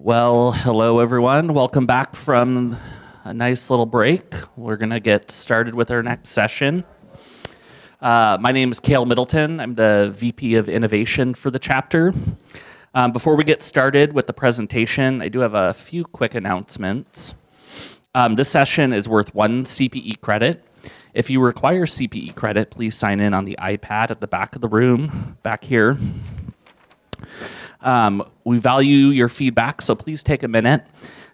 Well, hello everyone. Welcome back from a nice little break. We're going to get started with our next session. My name is Cale Middleton. I'm the VP of Innovation for the chapter. Before we get started with the presentation, I do have a few quick announcements. This session is worth 1 CPE credit. If you require CPE credit, please sign in on the iPad at the back of the room, back here. We value your feedback, so please take a minute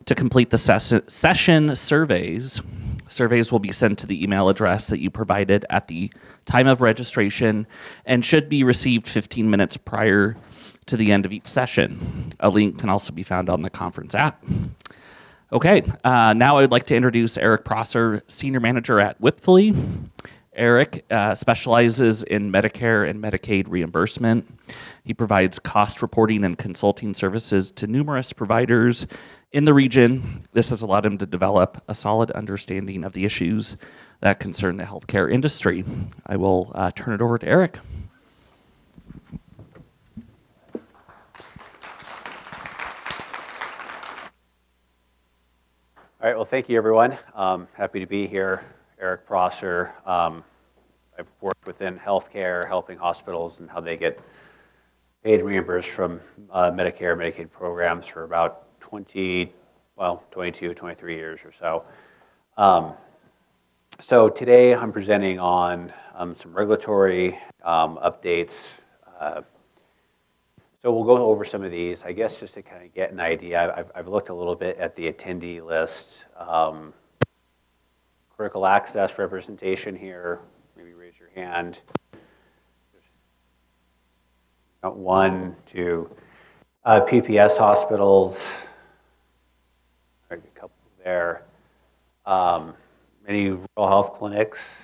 to complete the session surveys. Surveys will be sent to the email address that you provided at the time of registration and should be received 15 minutes prior to the end of each session. A link can also be found on the conference app. Okay, now I'd like to introduce Erik Prosser, Senior Manager at Whipfully. Erik specializes in Medicare and Medicaid reimbursement. He provides cost reporting and consulting services to numerous providers in the region. This has allowed him to develop a solid understanding of the issues that concern the healthcare industry. I will turn it over to Erik. All right, well, thank you, everyone. Happy to be here. Erik Prosser. I've worked within healthcare, helping hospitals and how they get paid and reimbursed from Medicare, Medicaid programs for about 22, 23 years or so. So today I'm presenting on some regulatory updates. So we'll go over some of these, I guess, just to kind of get an idea. I've looked a little bit at the attendee list. Critical access representation here. Maybe raise your hand. One, two. PPS hospitals. A couple there. Many rural health clinics,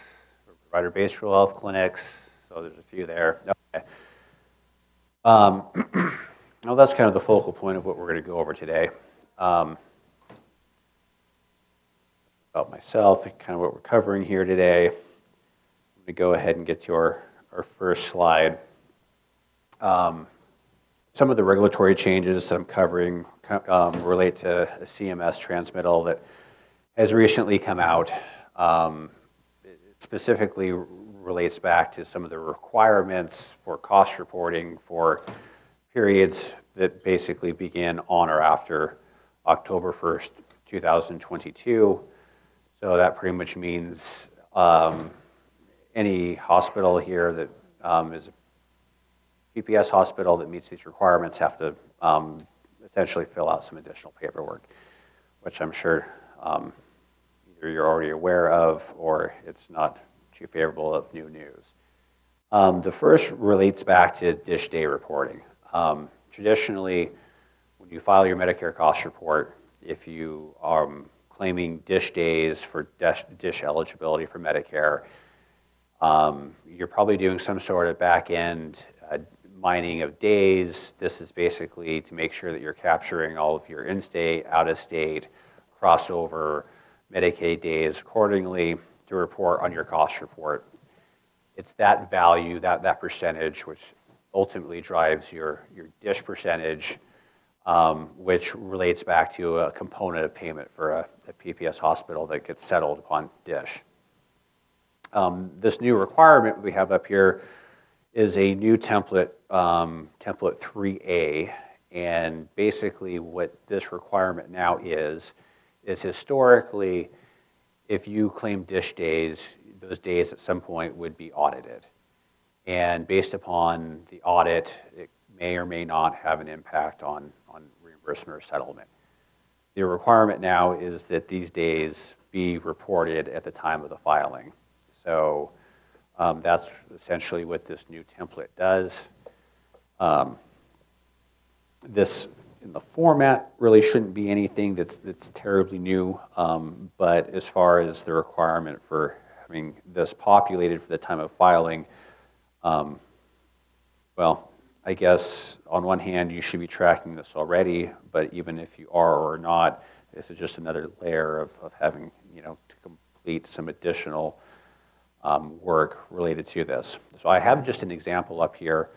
or provider-based rural health clinics. So there's a few there. Okay. Well, that's kind of the focal point of what we're going to go over today. About myself, kind of what we're covering here today. I'm going to go ahead and get to our first slide. Some of the regulatory changes that I'm covering relate to a CMS transmittal that has recently come out. It specifically relates back to some of the requirements for cost reporting for periods that basically begin on or after October 1st, 2022. So that pretty much means any hospital here that is a PPS hospital that meets these requirements have to essentially fill out some additional paperwork, which I'm sure either you're already aware of or it's not too favorable of new news. The first relates back to dish day reporting. Traditionally, when you file your Medicare cost report, if you are claiming dish days for dish eligibility for Medicare, you're probably doing some sort of back-end mining of days. This is basically to make sure that you're capturing all of your in-state, out-of-state, crossover Medicaid days accordingly to report on your cost report. It's that value, that percentage, which ultimately drives your dish percentage, which relates back to a component of payment for a PPS hospital that gets settled upon dish. This new requirement we have up here is a new template, template 3A, and basically what this requirement now is historically, if you claim dish days, those days at some point would be audited. And based upon the audit, it may or may not have an impact on reimbursement or settlement. The requirement now is that these days be reported at the time of the filing. So that's essentially what this new template does. This in the format really shouldn't be anything that's terribly new, but as far as the requirement for having this populated for the time of filing, well, I guess on one hand you should be tracking this already, but even if you are or not, this is just another layer of having to complete some additional work related to this. So I have just an example up here.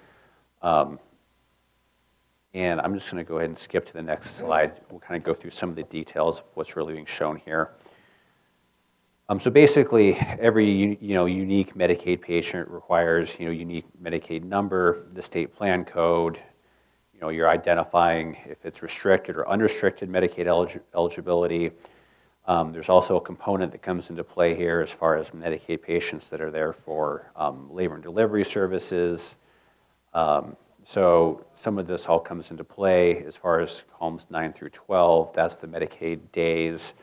And I'm just going to go ahead and skip to the next slide. We'll kind of go through some of the details of what's really being shown here. So basically, every unique Medicaid patient requires unique Medicaid number, the state plan code. You're identifying if it's restricted or unrestricted Medicaid eligibility. There's also a component that comes into play here as far as Medicaid patients that are there for labor and delivery services. So some of this all comes into play as far as columns 9 through 12. That's the Medicaid days.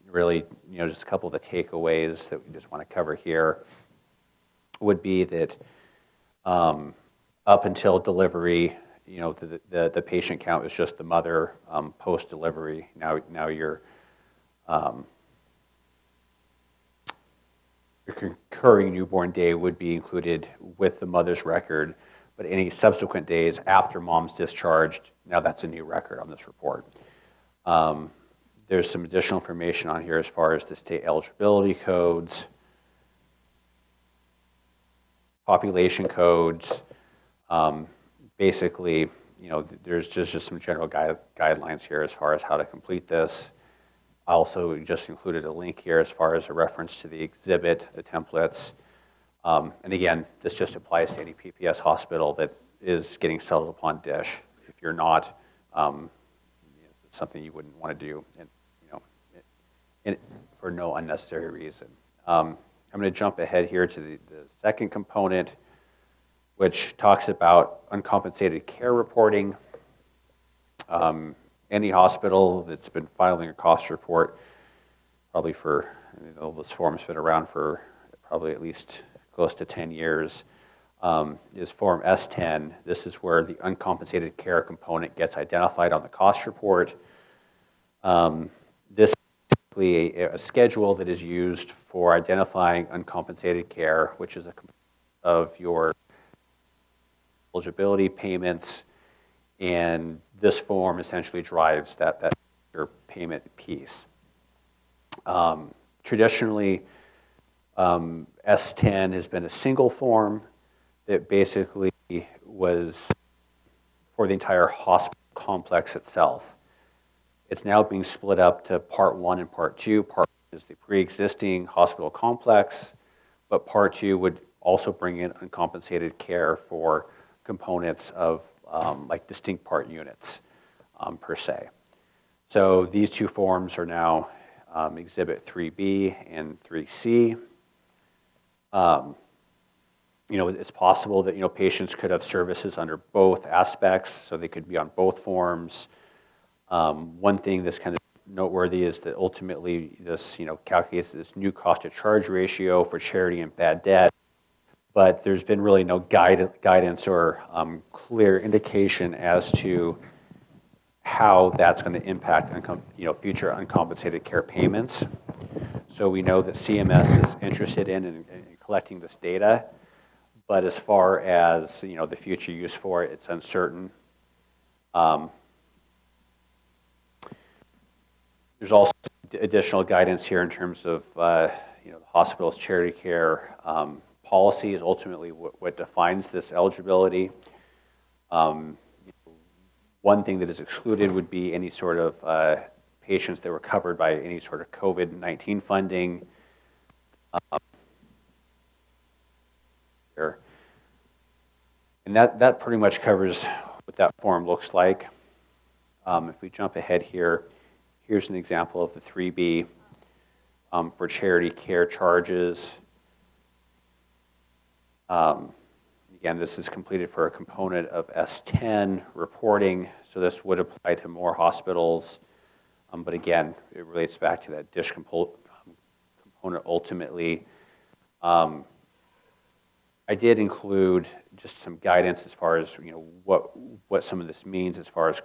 Really, just a couple of the takeaways that we just want to cover here would be that up until delivery, the patient count is just the mother. Post-delivery, now your concurring newborn day would be included with the mother's record, but any subsequent days after mom's discharged, now that's a new record on this report. There's some additional information on here as far as the state eligibility codes, population codes. Basically, there's just some general guidelines here as far as how to complete this. I also just included a link here as far as a reference to the exhibit, the templates. And again, this just applies to any PPS hospital that is getting settled upon DISH. If you're not, it's something you wouldn't want to do, for no unnecessary reason. I'm going to jump ahead here to the second component, which talks about uncompensated care reporting. Any hospital that's been filing a cost report, probably for, this form's been around for probably at least close to 10 years, is Form S10. This is where the uncompensated care component gets identified on the cost report. This is basically a schedule that is used for identifying uncompensated care, which is a component of your eligibility payments, and this form essentially drives that your payment piece. Traditionally, S10 has been a single form that basically was for the entire hospital complex itself. It's now being split up to Part 1 and Part 2. Part 1 is the pre-existing hospital complex, but Part 2 would also bring in uncompensated care for components of like distinct part units per se. So these two forms are now Exhibit 3B and 3C. It's possible that patients could have services under both aspects, so they could be on both forms. One thing that's kind of noteworthy is that ultimately this calculates this new cost to charge ratio for charity and bad debt. But there's been really no guidance or clear indication as to how that's going to impact future uncompensated care payments. So we know that CMS is interested in collecting this data, but as far as the future use for it, it's uncertain. There's also additional guidance here in terms of the hospital's charity care policy is ultimately what defines this eligibility. One thing that is excluded would be any sort of patients that were covered by any sort of COVID-19 funding. And that pretty much covers what that form looks like. If we jump ahead here, here's an example of the 3B for charity care charges. Again, this is completed for a component of S10 reporting, so this would apply to more hospitals. But again, it relates back to that DISH component ultimately. I did include just some guidance as far as what some of this means as far as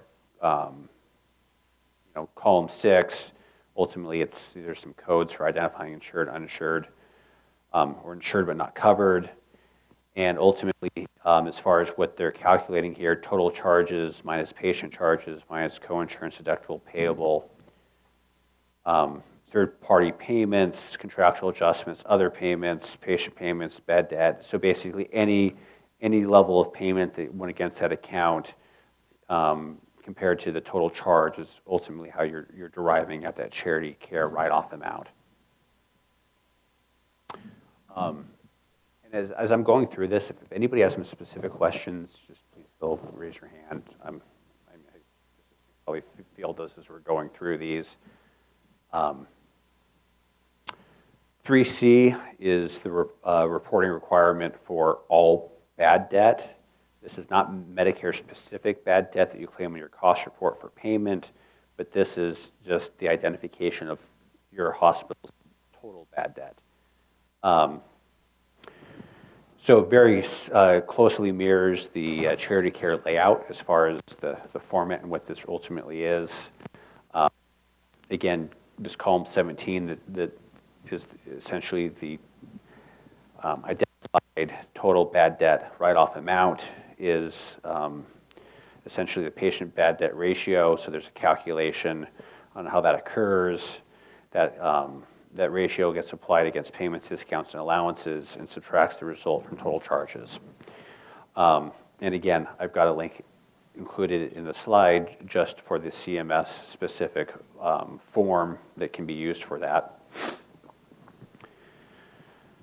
column 6. Ultimately, there's some codes for identifying insured, uninsured, or insured but not covered. And ultimately, as far as what they're calculating here, total charges minus patient charges minus co-insurance deductible payable, third-party payments, contractual adjustments, other payments, patient payments, bad debt. So basically, any level of payment that went against that account compared to the total charge is ultimately how you're deriving at that charity care write-off amount. And as I'm going through this, if anybody has some specific questions, just please feel raise your hand. I probably field those as we're going through these. 3C is the reporting requirement for all bad debt. This is not Medicare-specific bad debt that you claim on your cost report for payment, but this is just the identification of your hospital's total bad debt. So very closely mirrors the charity care layout as far as the format and what this ultimately is. Again, this column 17 that is essentially the identified total bad debt write-off amount is essentially the patient bad debt ratio. So there's a calculation on how that occurs. That ratio gets applied against payments, discounts, and allowances and subtracts the result from total charges. And again, I've got a link included in the slide just for the CMS specific form that can be used for that.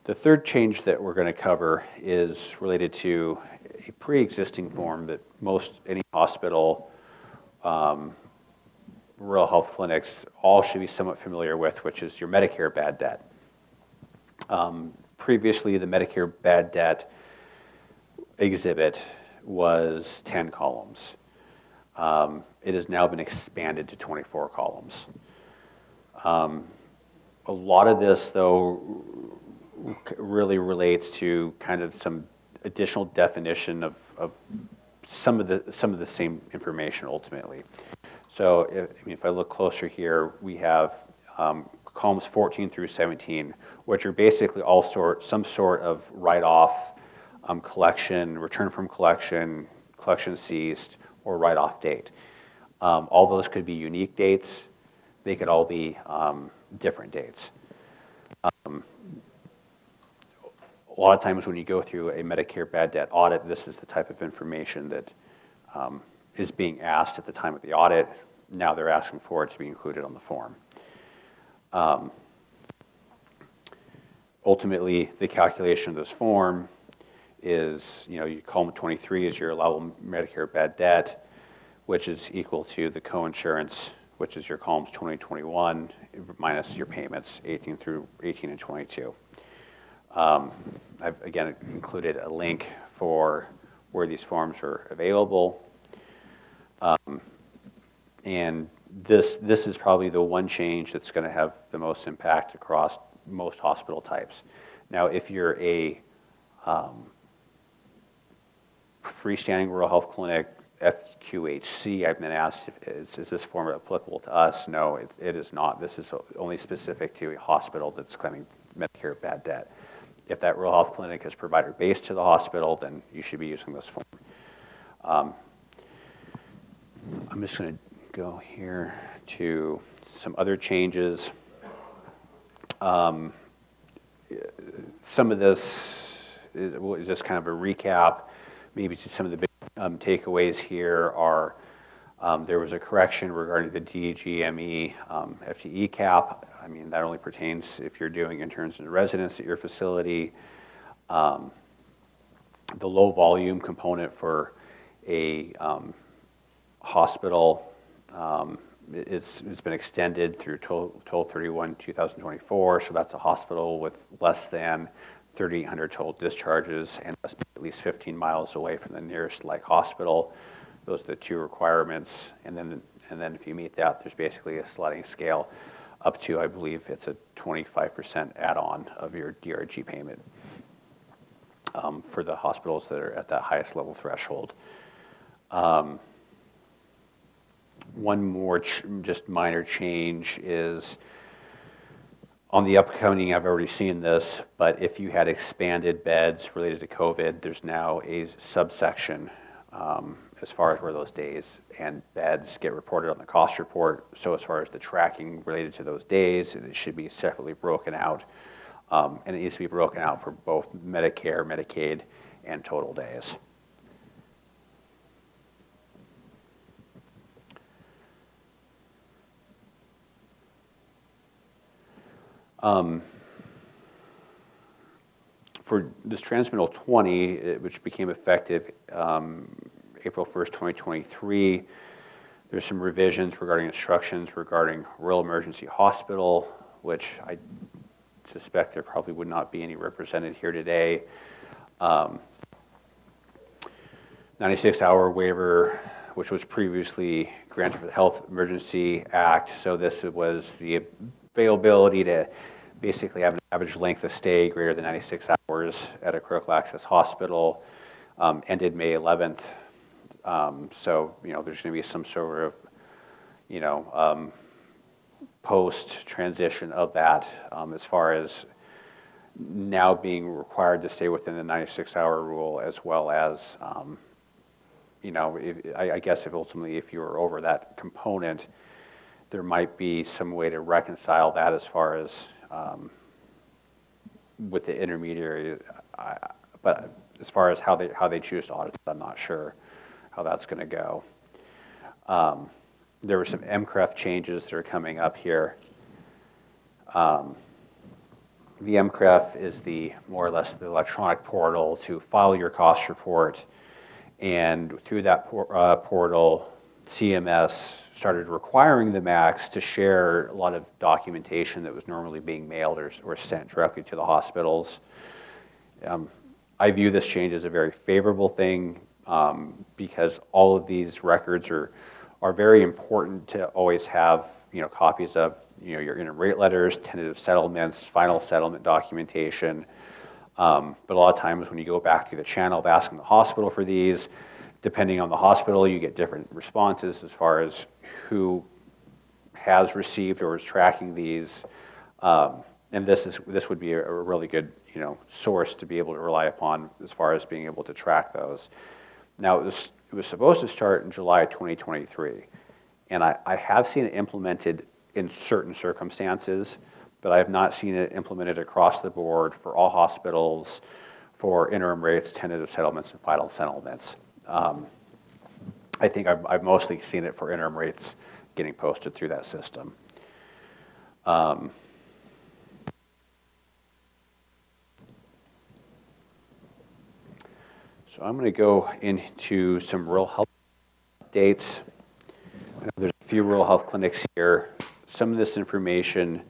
The third change that we're going to cover is related to a pre-existing form that any hospital, rural health clinics, all should be somewhat familiar with, which is your Medicare bad debt. Previously, the Medicare bad debt exhibit was 10 columns. It has now been expanded to 24 columns. A lot of this, though, really relates to kind of some additional definition of some of the same information ultimately. So if I look closer here, we have columns 14 through 17, which are basically some sort of write-off, collection, return from collection, collection ceased, or write-off date. All those could be unique dates. They could all be different dates. A lot of times when you go through a Medicare bad debt audit, this is the type of information that is being asked at the time of the audit. Now they're asking for it to be included on the form. Ultimately, the calculation of this form is, you column 23 is your allowable Medicare bad debt, which is equal to the coinsurance, which is your columns 20 and 21, minus your payments 18 and 22. I've, again, included a link for where these forms are available. And this is probably the one change that's going to have the most impact across most hospital types. Now, if you're a freestanding rural health clinic, FQHC, I've been asked, is this form applicable to us? No, it is not. This is only specific to a hospital that's claiming Medicare bad debt. If that rural health clinic is provider-based to the hospital, then you should be using this form. I'm just going to go here to some other changes. Some of this is just kind of a recap. Maybe some of the big takeaways here are there was a correction regarding the DGME FTE cap. I mean, that only pertains if you're doing interns and residents at your facility. The low volume component for a hospital it's been extended through 12/31/2024, so that's a hospital with less than 3,800 total discharges and must be at least 15 miles away from the nearest like hospital. Those are the two requirements, and then if you meet that, there's basically a sliding scale up to, I believe it's a 25% add-on of your DRG payment for the hospitals that are at that highest level threshold. One more just minor change is on the upcoming, I've already seen this, but if you had expanded beds related to COVID, there's now a subsection as far as where those days and beds get reported on the cost report. So as far as the tracking related to those days, it should be separately broken out. And it needs to be broken out for both Medicare, Medicaid, and total days. For this Transmittal 20, which became effective April 1st, 2023, there's some revisions regarding instructions regarding Rural Emergency Hospital, which I suspect there probably would not be any represented here today. 96-hour waiver, which was previously granted for the Health Emergency Act. So this was the availability to basically have an average length of stay greater than 96 hours at a critical access hospital, ended May 11th. So, there's going to be some sort of, post-transition of that as far as now being required to stay within the 96-hour rule, as well as, I guess if ultimately if you were over that component, there might be some way to reconcile that as far as with the intermediary. But as far as how they choose to audit, I'm not sure how that's going to go. There were some MCREF changes that are coming up here. The MCREF is more or less the electronic portal to file your cost report, and through that portal, CMS started requiring the MACs to share a lot of documentation that was normally being mailed or sent directly to the hospitals. I view this change as a very favorable thing because all of these records are very important to always have copies of your interim rate letters, tentative settlements, final settlement documentation. But a lot of times when you go back through the channel of asking the hospital for these, depending on the hospital, you get different responses as far as who has received or is tracking these. And this would be a really good source to be able to rely upon as far as being able to track those. Now, it was supposed to start in July 2023, and I have seen it implemented in certain circumstances, but I have not seen it implemented across the board for all hospitals for interim rates, tentative settlements, and final settlements. I think I've mostly seen it for interim rates getting posted through that system. So I'm going to go into some rural health updates. I know there's a few rural health clinics here. Some of this information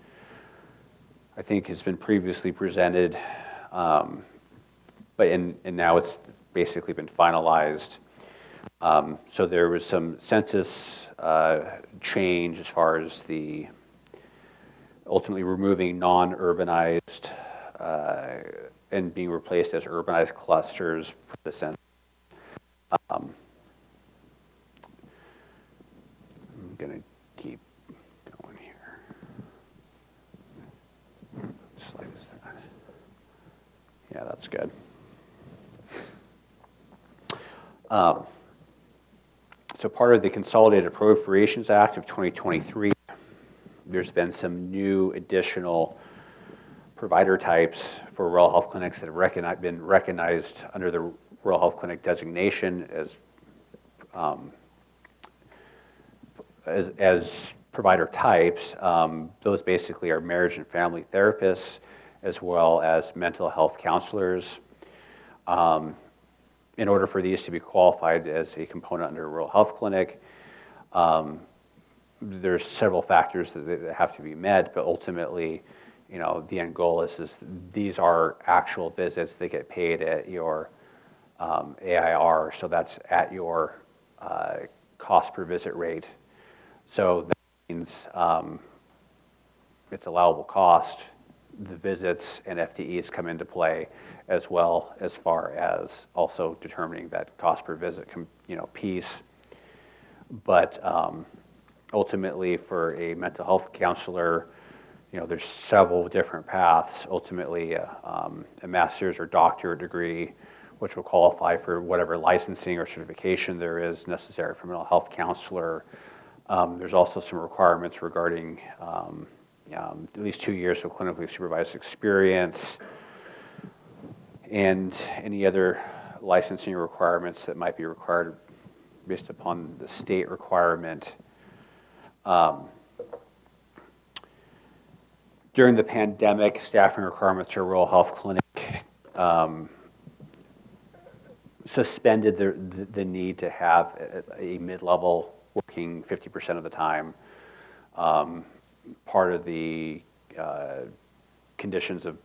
I think has been previously presented, and now it's basically been finalized. So there was some census change as far as the ultimately removing non-urbanized and being replaced as urbanized clusters for the census. I'm going to keep going here. Slide is that. Yeah, that's good. So part of the Consolidated Appropriations Act of 2023, there's been some new additional provider types for rural health clinics that have been recognized under the rural health clinic designation as provider types. Those basically are marriage and family therapists, as well as mental health counselors. In order for these to be qualified as a component under a rural health clinic, there's several factors that have to be met, but ultimately, the end goal is these are actual visits that get paid at your AIR, so that's at your cost per visit rate. So that means it's allowable cost, the visits and FTEs come into play, as well as far as also determining that cost per visit piece. But ultimately, for a mental health counselor, there's several different paths. Ultimately, a master's or doctorate degree, which will qualify for whatever licensing or certification there is necessary for a mental health counselor. There's also some requirements regarding at least 2 years of clinically supervised experience and any other licensing requirements that might be required based upon the state During the pandemic, staffing requirements for rural health clinic suspended the need to have a mid-level working 50% of the time. Part of the conditions of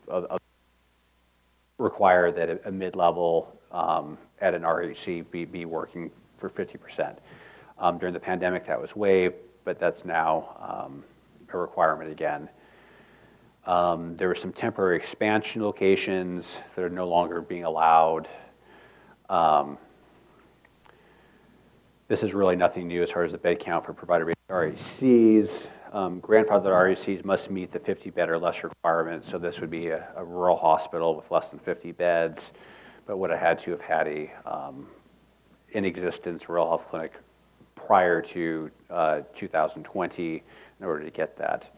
require that a mid-level at an RHC be working for 50%. During the pandemic, that was waived, but that's now a requirement again. There were some temporary expansion locations that are no longer being allowed. This is really nothing new as far as the bed count for provider-based RHCs. Grandfathered RHCs must meet the 50 bed or less requirement, so this would be a rural hospital with less than 50 beds, but would have had to have had a in existence rural health clinic prior to 2020 in order to get that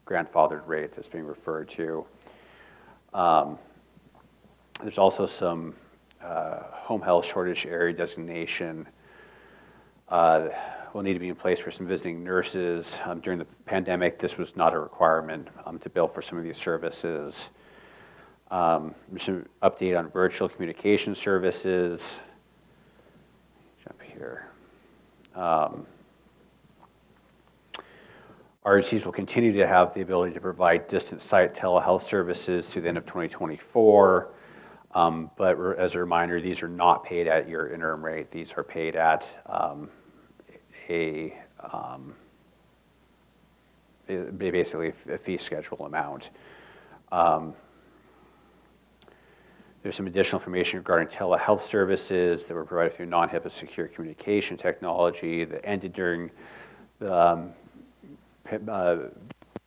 grandfathered rate that's being referred to. There's also some home health shortage area designation will need to be in place for some visiting nurses. During the pandemic, this was not a requirement to bill for some of these services. There's some update on virtual communication services. Jump here. RHCs will continue to have the ability to provide distant site telehealth services through the end of 2024. But as a reminder, these are not paid at your interim rate. These are paid at basically a fee schedule amount. There's some additional information regarding telehealth services that were provided through non-HIPAA secure communication technology that ended during the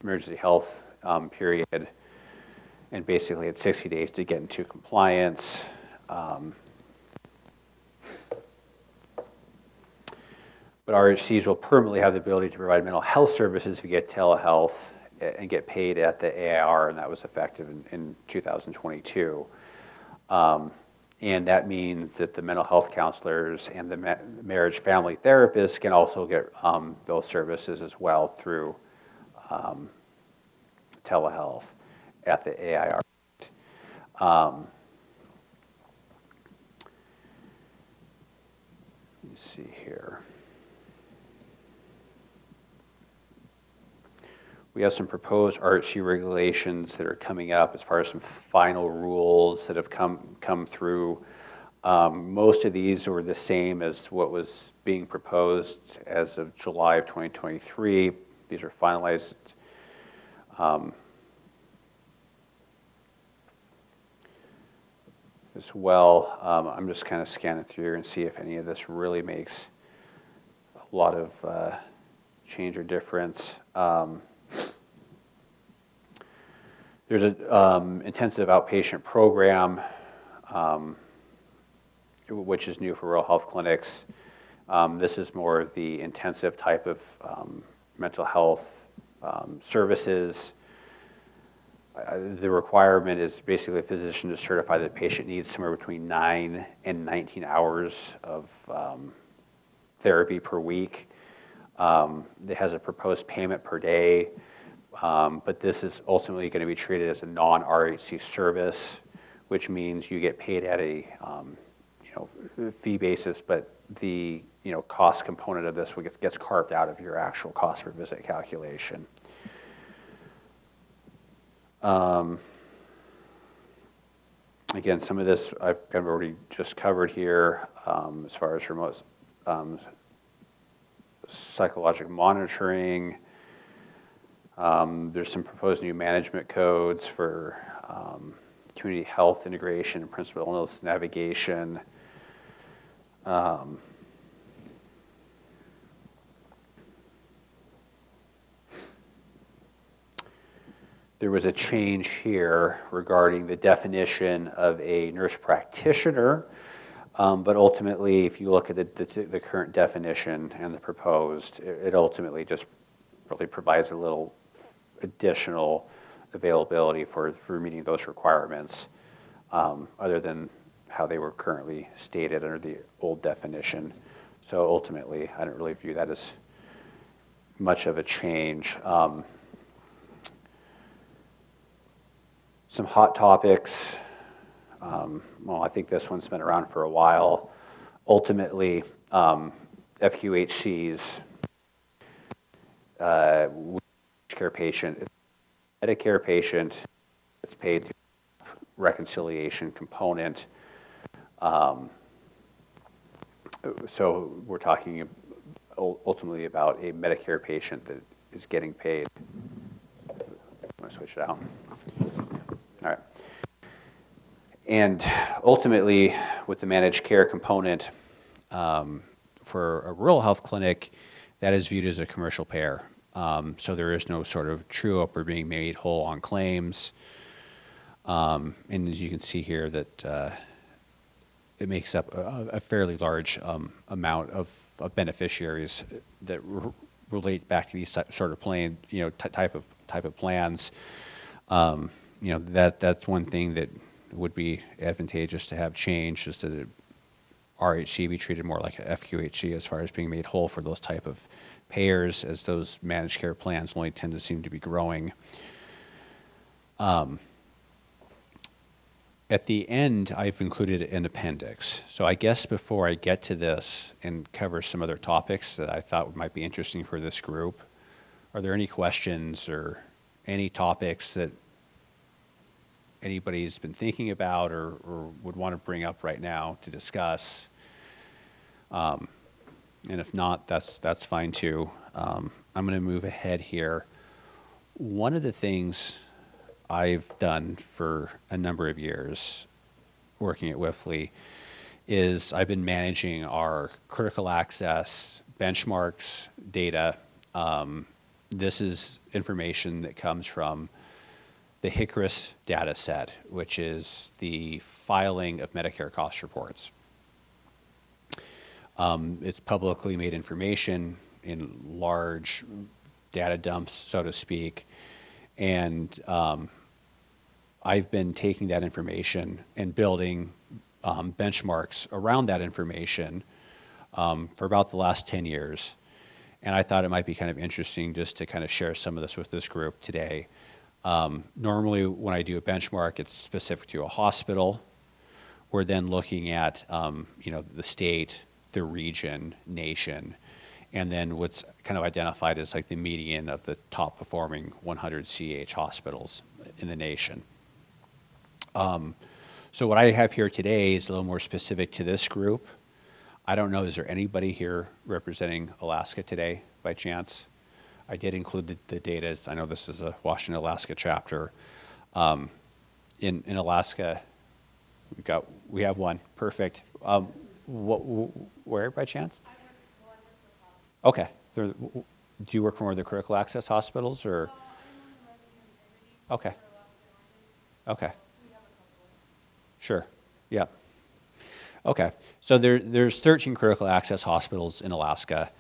emergency health period, and basically had 60 days to get into compliance. But RHCs will permanently have the ability to provide mental health services via telehealth and get paid at the AIR, and that was effective in 2022. And that means that the mental health counselors and the marriage family therapists can also get those services as well through telehealth at the AIR. Let me see here. We have some proposed RHC regulations that are coming up as far as some final rules that have come through. Most of these were the same as what was being proposed as of July of 2023. These are finalized. As well, I'm just kind of scanning through here and see if any of this really makes a lot of change or difference. There's an intensive outpatient program, which is new for rural health clinics. This is more of the intensive type of mental health services. The requirement is basically a physician to certify that the patient needs somewhere between 9 and 19 hours of therapy per week. It has a proposed payment per day, but this is ultimately going to be treated as a non-RHC service, which means you get paid at a fee basis, but the cost component of this gets carved out of your actual cost per visit calculation. Again, some of this I've kind of already just covered here as far as remote psychological monitoring. There's some proposed new management codes for community health integration and principal illness navigation. There was a change here regarding the definition of a nurse practitioner, but ultimately, if you look at the current definition and the proposed, it ultimately just really provides a little additional availability for meeting those requirements, other than how they were currently stated under the old definition. So ultimately, I don't really view that as much of a change. some hot topics. Well, I think this one's been around for a while. Ultimately, FQHCs, Medicare patient, Medicare patient, it's paid through reconciliation component. So we're talking ultimately about a Medicare patient that is getting paid. I'm going to switch it out. All right. And ultimately, with the managed care component, for a rural health clinic, that is viewed as a commercial payer. So there is no sort of true up or being made whole on claims. And as you can see here, that it makes up a fairly large amount of beneficiaries that relate back to these sort of plan, type of plans. That's one thing that would be advantageous to have changed, is that RHC be treated more like a FQHC as far as being made whole for those type of payers, as those managed care plans only tend to seem to be growing. At the end, I've included an appendix. So I guess before I get to this and cover some other topics that I thought might be interesting for this group, are there any questions or any topics that anybody's been thinking about or would want to bring up right now to discuss? And if not, that's fine too. I'm going to move ahead here. One of the things I've done for a number of years working at Wifley is I've been managing our critical access benchmarks data. This is information that comes from the HICRIS data set, which is the filing of Medicare cost reports. It's publicly made information in large data dumps, so to speak. And I've been taking that information and building benchmarks around that information for about the last 10 years. And I thought it might be kind of interesting just to kind of share some of this with this group today. Normally, when I do a benchmark, it's specific to a hospital. We're then looking at the state, the region, nation, and then what's kind of identified as like the median of the top performing 100 CH hospitals in the nation. So what I have here today is a little more specific to this group. I don't know, is there anybody here representing Alaska today by chance? I did include the data. I know this is a Washington, Alaska chapter. In Alaska, we have one. Perfect. Where by chance? Okay. Do you work for one of the critical access hospitals or? Okay. Okay. Sure. Yeah. Okay. So there's 13 critical access hospitals in Alaska.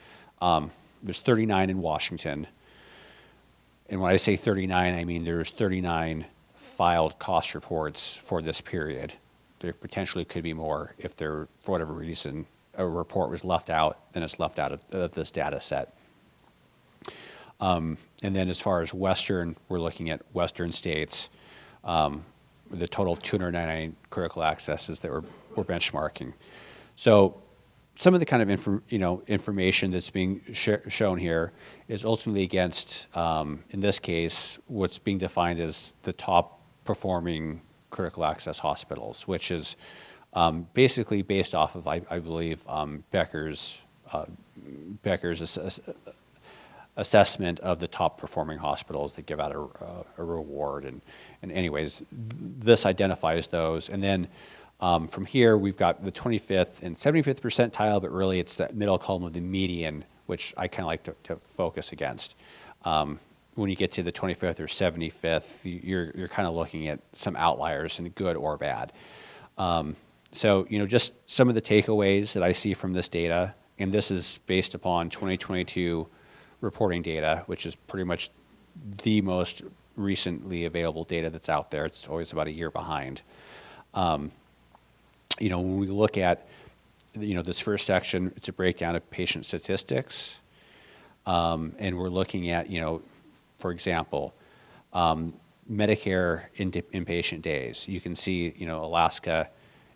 There's 39 in Washington. And when I say 39, I mean there's 39 filed cost reports for this period. There potentially could be more if there, for whatever reason, a report was left out, then it's left out of this data set. And then as far as Western, we're looking at Western states, the total of 299 critical accesses that we're benchmarking. So some of the kind of information that's being shown here is ultimately against, in this case, what's being defined as the top performing critical access hospitals, which is basically based off of, I believe, Becker's assessment of the top performing hospitals that give out a reward. And anyways, this identifies those. And then from here, we've got the 25th and 75th percentile, but really it's that middle column of the median, which I kind of like to focus against. When you get to the 25th or 75th, you're kind of looking at some outliers, and good or bad. So, just some of the takeaways that I see from this data, and this is based upon 2022 reporting data, which is pretty much the most recently available data that's out there. It's always about a year behind. When we look at, this first section, it's a breakdown of patient statistics. And we're looking at, for example, Medicare inpatient days. You can see, Alaska,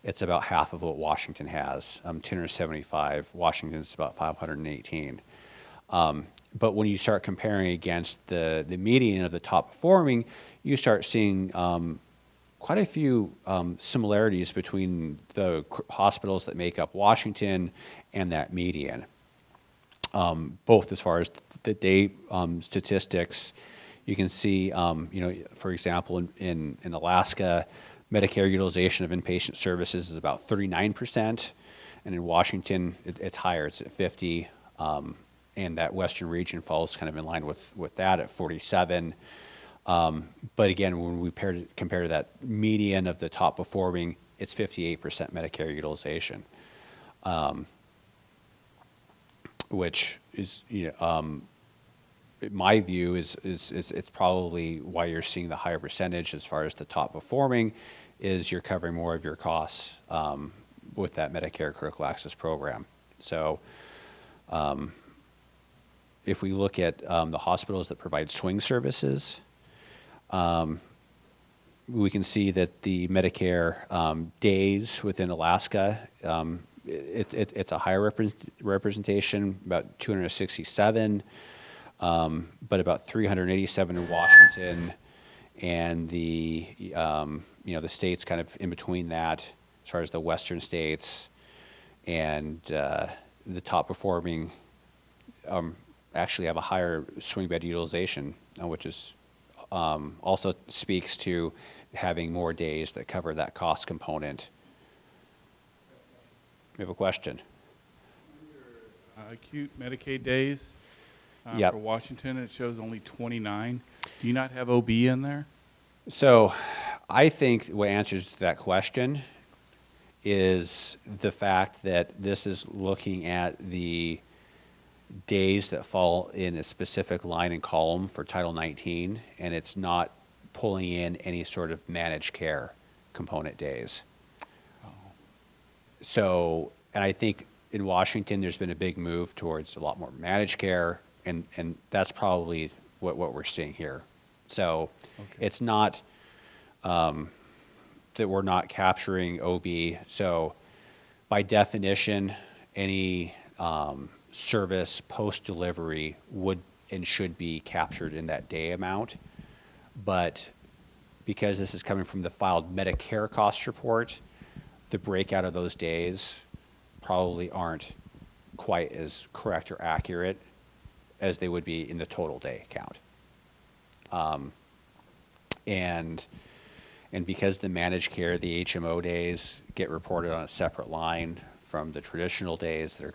it's about half of what Washington has, 275. Washington's about 518. But when you start comparing against the median of the top performing, you start seeing quite a few similarities between the hospitals that make up Washington and that median, both as far as the day statistics. You can see, for example, in Alaska, Medicare utilization of inpatient services is about 39%, and in Washington, it's higher. It's at 50, and that Western region falls kind of in line with that at 47. But again, when we compare to that median of the top performing, it's 58% Medicare utilization, which is, in my view, is it's probably why you're seeing the higher percentage as far as the top performing, is you're covering more of your costs with that Medicare critical access program. So if we look at the hospitals that provide swing services, we can see that the Medicare days within Alaska, it's a higher representation, about 267, but about 387 in Washington, and the the states kind of in between that, as far as the western states, and the top performing actually have a higher swing bed utilization, which is also speaks to having more days that cover that cost component. You have a question? Acute Medicaid days Yep. for Washington, it shows only 29. Do you not have OB in there? So I think what answers that question is the fact that this is looking at the days that fall in a specific line and column for Title 19, and it's not pulling in any sort of managed care component days. So, and I think in Washington, there's been a big move towards a lot more managed care, and that's probably what we're seeing here. So Okay. it's not that we're not capturing OB. So by definition, any service post-delivery would and should be captured in that day amount. But because this is coming from the filed Medicare cost report, the breakout of those days probably aren't quite as correct or accurate as they would be in the total day count. And because the managed care, the HMO days, get reported on a separate line from the traditional days, they're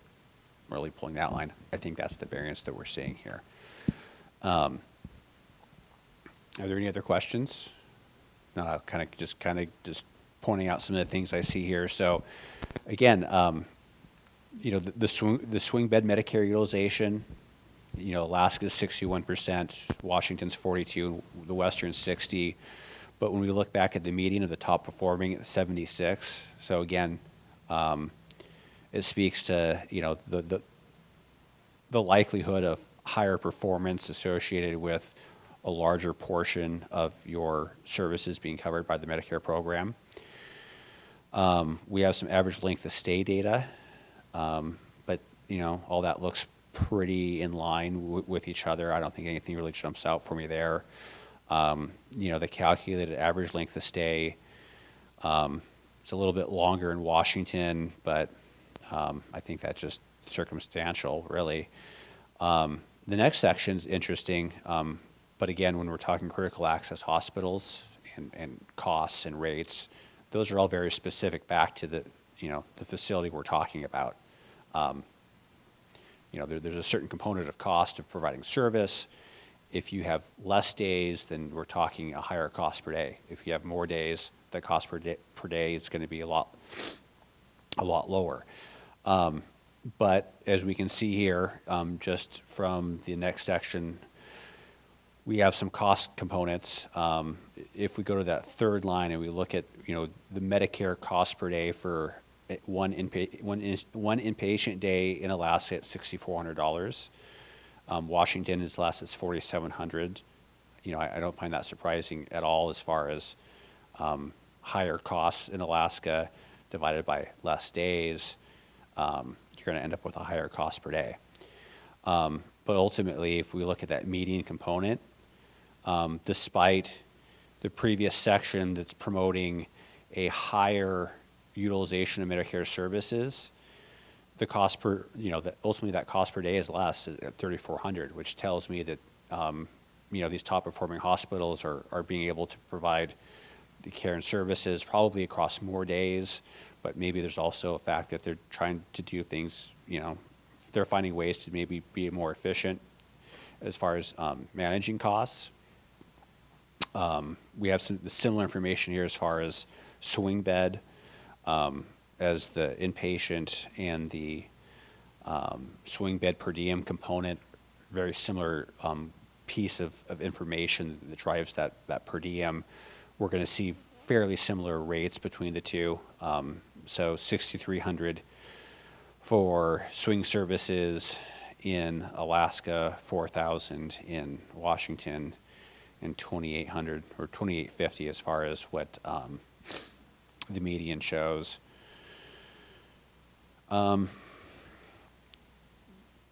really pulling that line. I think that's the variance that we're seeing here. Are there any other questions? If not, I'll kind of just pointing out some of the things I see here. So again, the swing bed Medicare utilization, Alaska's 61%, Washington's 42%, the Western 60%. But when we look back at the median of the top performing at 76, so again, it speaks to the likelihood of higher performance associated with a larger portion of your services being covered by the Medicare program. We have some average length of stay data, but all that looks pretty in line with each other. I don't think anything really jumps out for me there. The calculated average length of stay, it's a little bit longer in Washington, but I think that's just circumstantial, really. The next section's interesting, but again, when we're talking critical access hospitals and costs and rates, those are all very specific back to the facility we're talking about. There's a certain component of cost of providing service. If you have less days, then we're talking a higher cost per day. If you have more days, the cost per day is going to be a lot lower. But as we can see here, just from the next section, we have some cost components. If we go to that third line and we look at the Medicare cost per day for one inpatient day in Alaska at $6,400. Washington is less, it's $4,700. I don't find that surprising at all as far as higher costs in Alaska divided by less days. You're going to end up with a higher cost per day. But ultimately, if we look at that median component, despite the previous section that's promoting a higher utilization of Medicare services, the cost per, ultimately that cost per day is less at $3,400, which tells me that, these top performing hospitals are being able to provide the care and services probably across more days, but maybe there's also a fact that they're trying to do things, they're finding ways to maybe be more efficient as far as managing costs. We have some similar information here as far as swing bed, as the inpatient and the swing bed per diem component, very similar piece of information that drives that per diem. We're going to see fairly similar rates between the two. So 6,300 for swing services in Alaska, 4,000 in Washington, and 2,800 or 2,850 as far as what the median shows.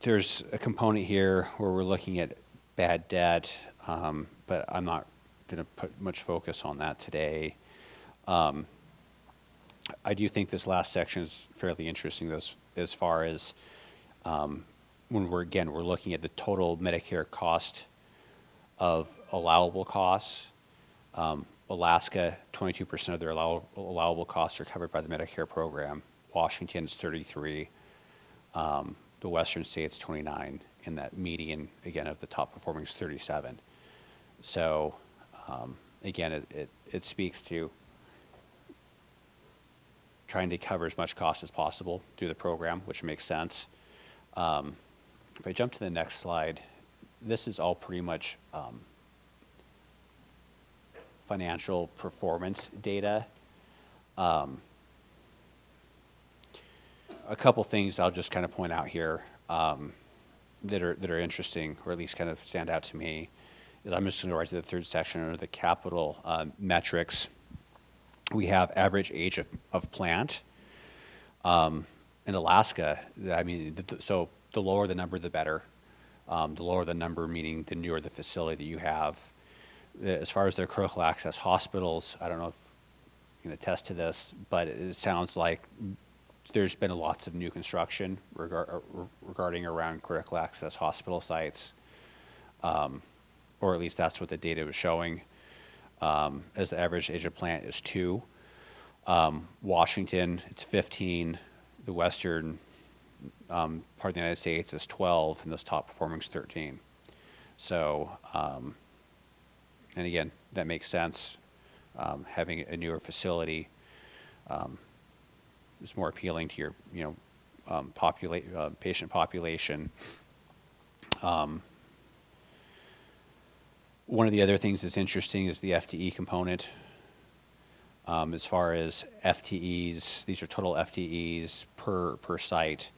There's a component here where we're looking at bad debt, but I'm not going to put much focus on that today. I do think this last section is fairly interesting as far as when we're looking at the total Medicare cost of allowable costs. Alaska, 22% of their allowable costs are covered by the Medicare program. Washington's 33%. The Western states 29%, and that median again of the top performing is 37%. So again, it speaks to trying to cover as much cost as possible through the program, which makes sense. If I jump to the next slide, this is all pretty much financial performance data. A couple things I'll just kind of point out here that are interesting, or at least kind of stand out to me, is I'm just going to go right to the third section under the capital metrics. We have average age of plant. In Alaska, so the lower the number, the better. The lower the number, meaning the newer the facility that you have. As far as their critical access hospitals, I don't know if you can attest to this, but it sounds like there's been lots of new construction regarding around critical access hospital sites, or at least that's what the data was showing. As the average age of plant is 2. Washington, it's 15. The western part of the United States is 12, and those top performing is 13. So, and again, that makes sense. Having a newer facility is more appealing to your, patient population. One of the other things that's interesting is the FTE component. As far as FTEs, these are total FTEs per site.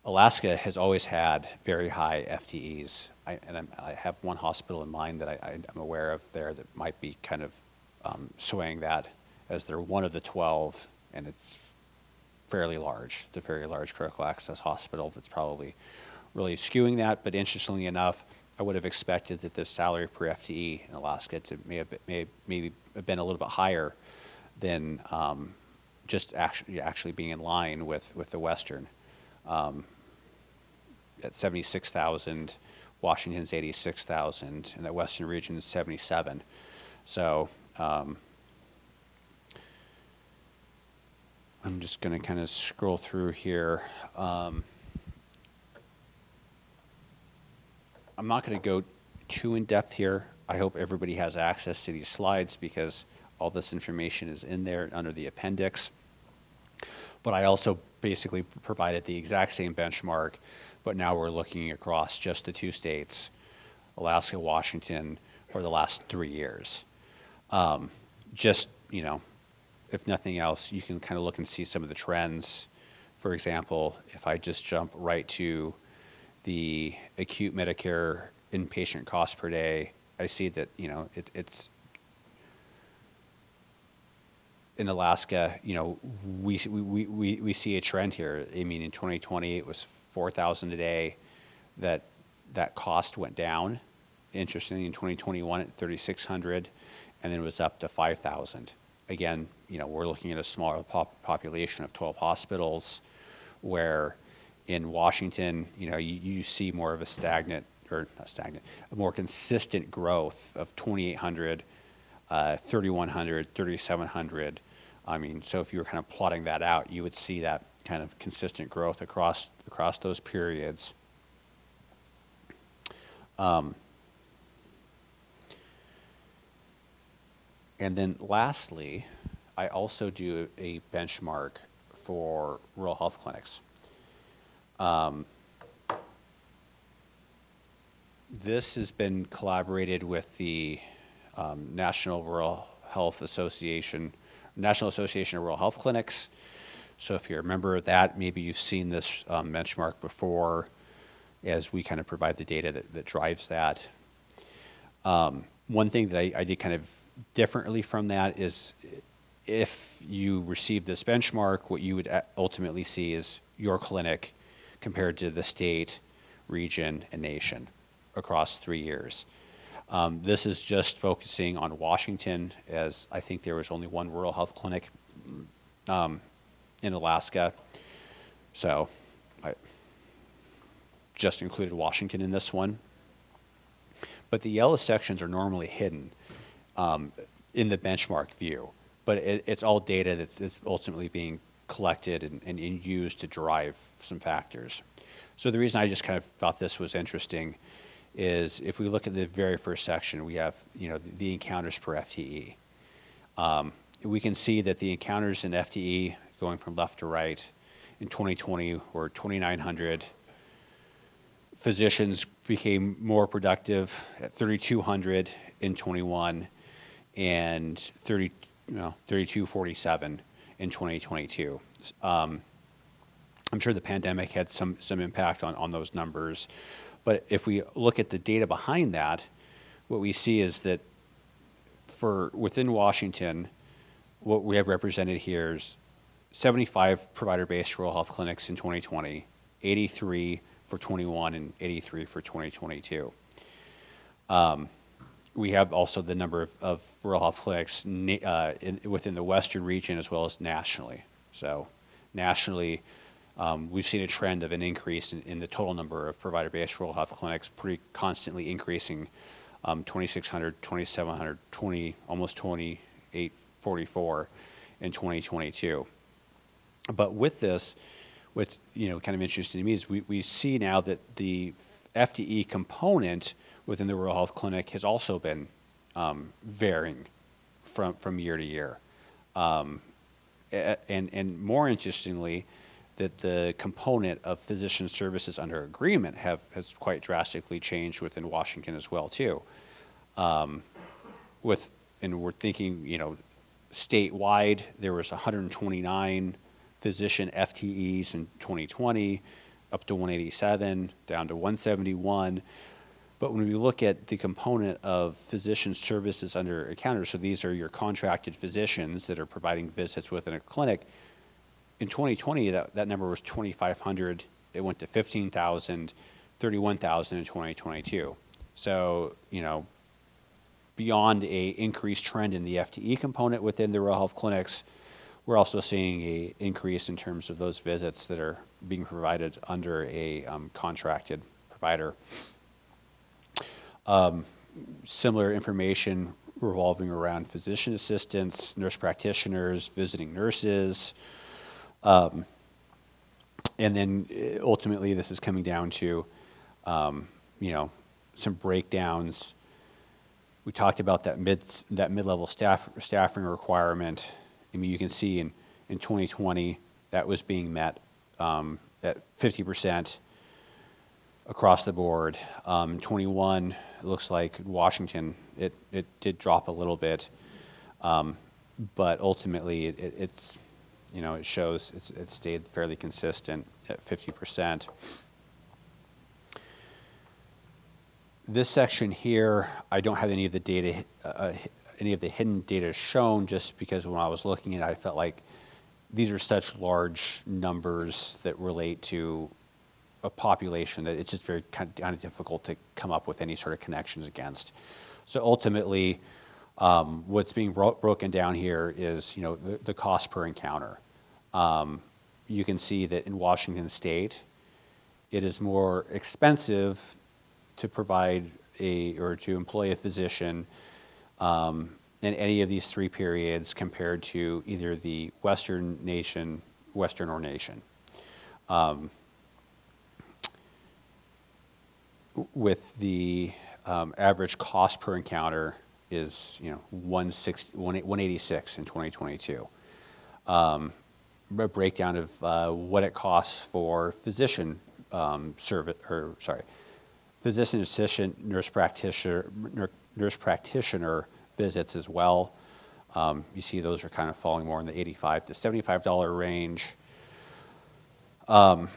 Alaska has always had very high FTEs. I have one hospital in mind that I'm aware of there that might be kind of swaying that, as they're one of the 12, and it's fairly large. It's a very large critical access hospital that's probably really skewing that. But interestingly enough, I would have expected that the salary per FTE in Alaska to maybe have been a little bit higher than just actually being in line with the Western. At 76,000, Washington's 86,000, and the Western region is 77. So I'm just going to kind of scroll through here. I'm not going to go too in depth here. I hope everybody has access to these slides because all this information is in there under the appendix. But I also basically provided the exact same benchmark, but now we're looking across just the 2 states, Alaska, Washington, for the last 3 years. Just, if nothing else, you can kind of look and see some of the trends. For example, if I just jump right to the acute Medicare inpatient cost per day, I see that, it's in Alaska, we see a trend here. I mean, in 2020, it was 4,000 a day that cost went down. Interestingly, in 2021 at 3,600, and then it was up to 5,000. Again, we're looking at a smaller population of 12 hospitals, where in Washington, you see more of a a more consistent growth of 2,800, 3,100, 3,700. I mean, so if you were kind of plotting that out, you would see that kind of consistent growth across those periods. And then lastly, I also do a benchmark for rural health clinics. This has been collaborated with the National Association of Rural Health Clinics. So if you're a member of that, maybe you've seen this benchmark before, as we kind of provide the data that drives that. One thing that I did kind of differently from that is, if you receive this benchmark, what you would ultimately see is your clinic compared to the state, region, and nation across 3 years. This is just focusing on Washington, as I think there was only one rural health clinic in Alaska. So I just included Washington in this one. But the yellow sections are normally hidden in the benchmark view. But it's all data that's ultimately being collected and used to derive some factors. So the reason I just kind of thought this was interesting is, if we look at the very first section, we have the encounters per FTE. We can see that the encounters in FTE, going from left to right, in 2020 were 2,900. Physicians became more productive at 3,200 in 21, and 3,247 in 2022. I'm sure the pandemic had some impact on those numbers. But if we look at the data behind that, what we see is that within Washington, what we have represented here is 75 provider-based rural health clinics in 2020, 83 for 21, and 83 for 2022. We have also the number of rural health clinics within the Western region, as well as nationally. So nationally, we've seen a trend of an increase in the total number of provider-based rural health clinics, pretty constantly increasing, 2,600, 2,700, almost 2,844 in 2022. But with this, what's kind of interesting to me is we see now that the FTE component within the rural health clinic has also been varying from year to year. And more interestingly, that the component of physician services under agreement has quite drastically changed within Washington as well too. And we're thinking, statewide, there was 129 physician FTEs in 2020, up to 187, down to 171. But when we look at the component of physician services under encounters, so these are your contracted physicians that are providing visits within a clinic. In 2020, that number was 2,500. It went to 15,000, 31,000 in 2022. So, beyond a increased trend in the FTE component within the rural health clinics, we're also seeing a increase in terms of those visits that are being provided under a contracted provider. Similar information revolving around physician assistants, nurse practitioners, visiting nurses. And then ultimately, this is coming down to, some breakdowns. We talked about that mid-level staffing requirement. I mean, you can see in 2020 that was being met at 50% across the board. 21, it looks like Washington, it did drop a little bit, but ultimately it's it shows it stayed fairly consistent at 50%. This section here, I don't have any of the data, any of the hidden data shown, just because when I was looking at it, I felt like these are such large numbers that relate to a population that it's just very kind of difficult to come up with any sort of connections against. So ultimately, what's being broken down here is, the cost per encounter. You can see that in Washington State, it is more expensive to provide or to employ a physician in any of these 3 periods compared to either the Western or nation. With the average cost per encounter is 186 in 2022. A breakdown of what it costs for physician physician assistant, nurse practitioner visits as well. You see those are kind of falling more in the $85 to $75 range. But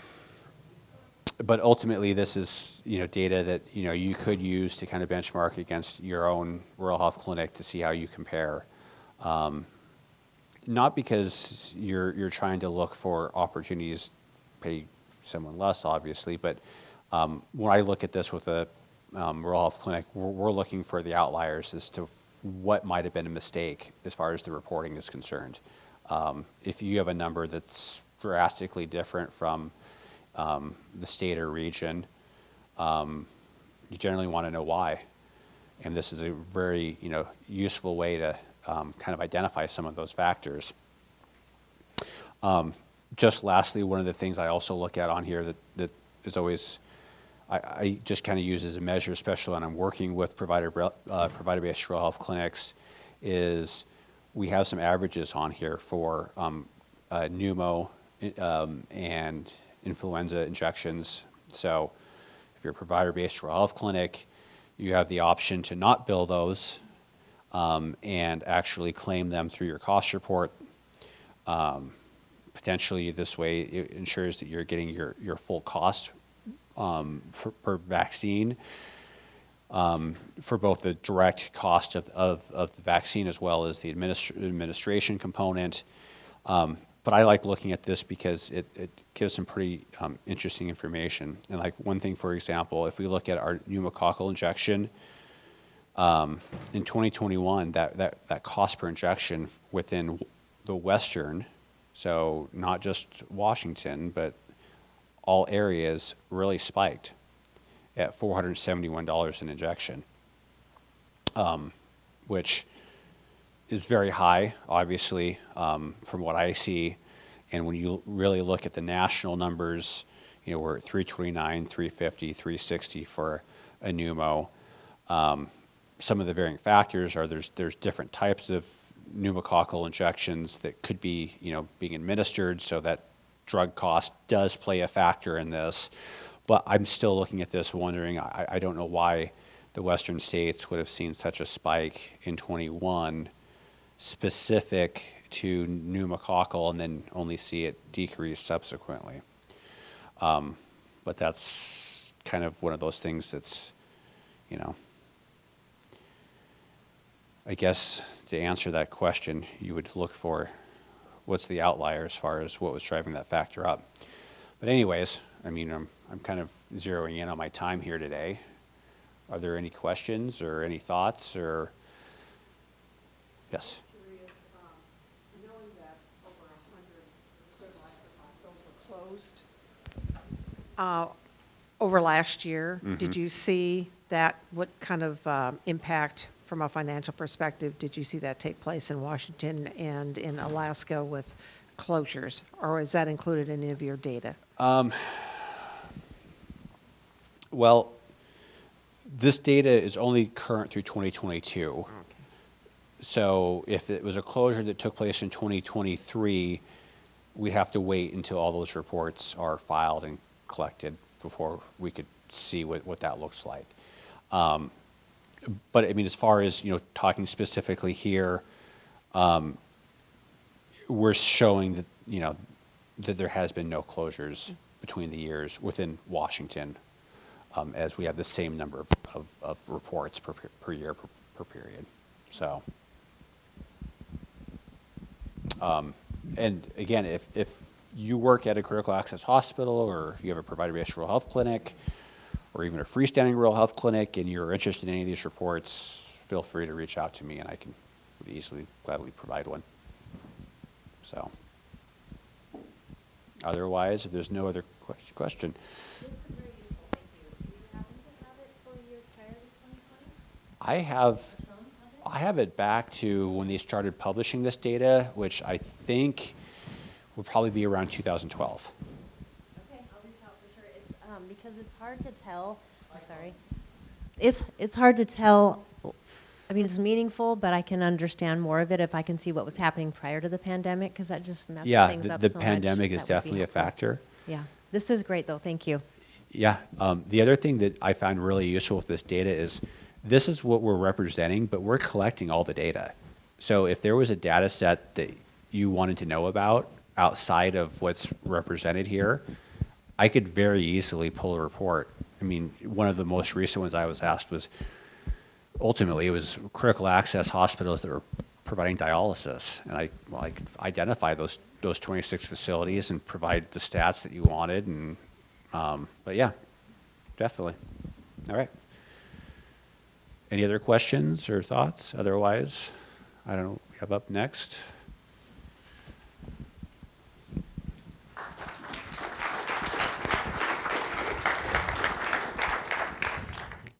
ultimately, this is data that you could use to kind of benchmark against your own rural health clinic to see how you compare. Not because you're trying to look for opportunities to pay someone less, obviously, but when I look at this with a rural health clinic, we're looking for the outliers as to what might have been a mistake as far as the reporting is concerned. If you have a number that's drastically different from the state or region, you generally want to know why. And this is a very useful way to kind of identify some of those factors. Just lastly, one of the things I also look at on here that is always, I just kind of use as a measure, especially when I'm working with provider-based rural health clinics, is we have some averages on here for pneumo and influenza injections. So if you're a provider-based rural health clinic, you have the option to not bill those and actually claim them through your cost report. Potentially this way it ensures that you're getting your full cost per vaccine for both the direct cost of the vaccine as well as the administration component. But I like looking at this because it gives some pretty interesting information. And like one thing, for example, if we look at our pneumococcal injection, in 2021, that cost per injection within the Western, so not just Washington, but all areas, really spiked at $471 an injection, which is very high, obviously, from what I see. And when you really look at the national numbers, we're at $329, $350, $360 for a pneumo. Some of the varying factors are there's different types of pneumococcal injections that could be, being administered, so that drug cost does play a factor in this. But I'm still looking at this wondering, I don't know why the Western states would have seen such a spike in 21 specific to pneumococcal and then only see it decrease subsequently. But that's kind of one of those things that's, I guess to answer that question, you would look for what's the outlier as far as what was driving that factor up. But anyways, I'm kind of zeroing in on my time here today. Are there any questions or any thoughts or? Yes. Curious, knowing that over 100 hospitals were closed over last year, did you see that? What kind of impact from a financial perspective did you see that take place in Washington and in Alaska with closures, or is that included in any of your data? Well, this data is only current through 2022. Okay. So if it was a closure that took place in 2023, we'd have to wait until all those reports are filed and collected before we could see what that looks like. But as far as, talking specifically here, we're showing that, that there has been no closures between the years within Washington. as we have the same number of reports per year per period. So, and again, if you work at a critical access hospital, or you have a provider-based rural health clinic, or even a freestanding rural health clinic, and you're interested in any of these reports, feel free to reach out to me, and I can gladly provide one. So, otherwise, if there's no other question. This is very useful, thank you. Do you happen to have it for your prior to 2020? I have, Or some of it? I have it back to when they started publishing this data, which I think would probably be around 2012. Okay, I'll reach out for sure. It's because it's hard to tell. I'm sorry. It's hard to tell. I mean, it's meaningful, but I can understand more of it if I can see what was happening prior to the pandemic, because that just messed Yeah, things up the so much. pandemic is That would be definitely a helpful. factor. Yeah, this is great though. Thank you. Yeah, the other thing that I found really useful with this data is this is what we're representing, but we're collecting all the data. So if there was a data set that you wanted to know about outside of what's represented here, I could very easily pull a report. I mean, one of the most recent ones I was asked was, ultimately, it was critical access hospitals that were providing dialysis. And I could identify those 26 facilities and provide the stats that you wanted. And but yeah, definitely. All right. Any other questions or thoughts? Otherwise, I don't know what we have up next.